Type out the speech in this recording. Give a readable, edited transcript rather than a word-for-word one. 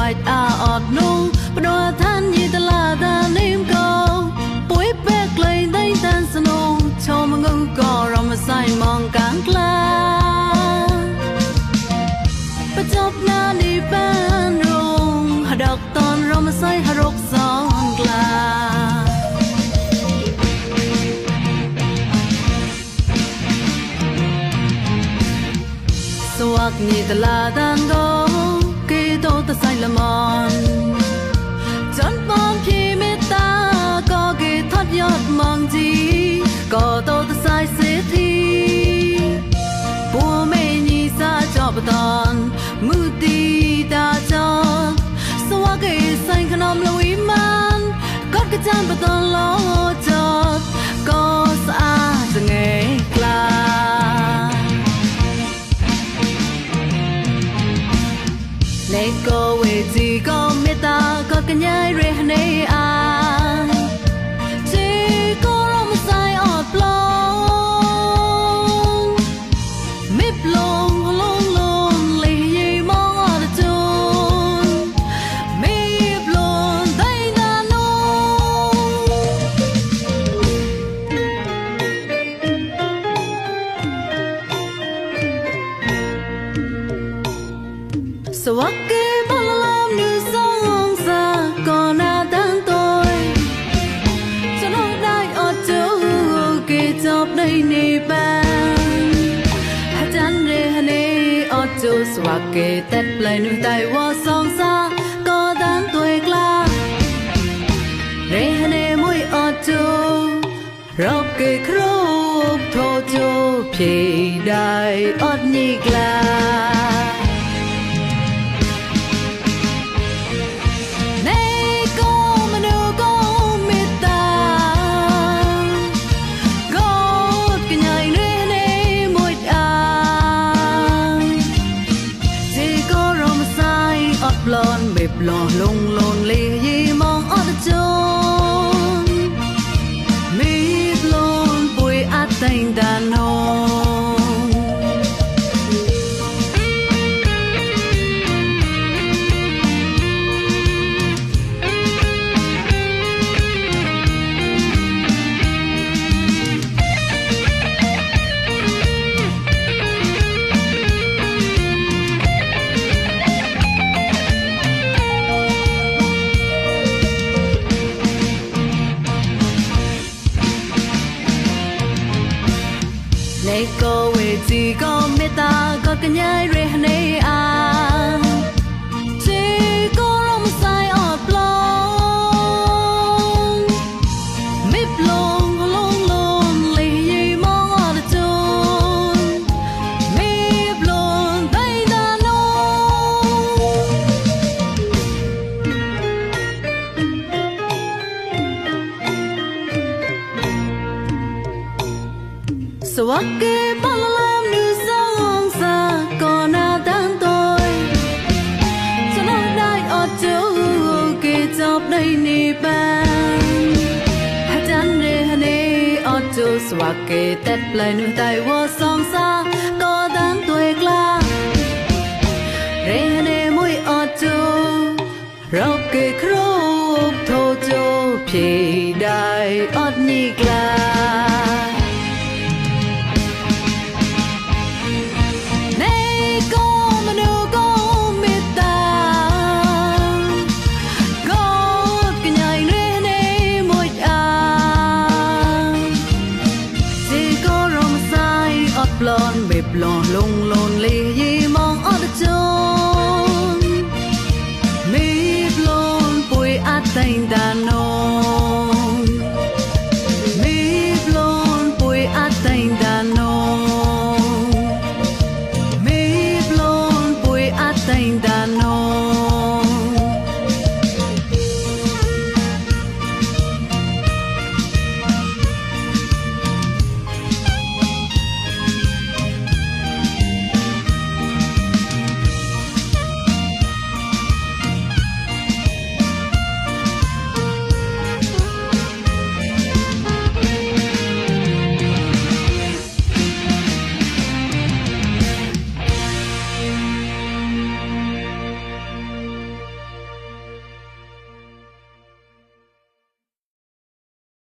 white out no but than yi the la the name go boy back lay they dance no chom ngu go rom sai mong kang kla but job na ni ban rong hadak ton rom sai harok song kla so ak ni the la dan go ke do the sai la mon chon pom phi me ta ko ke thot yot mong ji ko do the sai se thi pu me ni sa cho ba don mu ti ta cho so ak ke sai khanom lo i man ko ke chan ba don lo cho ko sa a ngai kla let go with the go meta ko kanyai re nei a chi ko rom sai ot long me plong long long le yi mong ot chun me plong dai na no so what swag ke tet play nu tai wa song sa ko dan tuổi kla re hane moi auto rock ke krop tho cho phei dai ot ni kla lon lon lon le yi mong ot chon me lon pui at tain dan ho let go with the go meta ko kanyai re nei a chi ko rom sai ot plong me plong long long le yi mong ot chun me plong dai da no so what ke balam nu song sa ko na dan toi so no dai ot chu ke job dai ni ban ha chan re hane ot chu swa ke tet play nu tai wa song sa ko dan toi kla re hane moi ot chu rock ke krop tho chu phei dai ot ni kla blon be blon long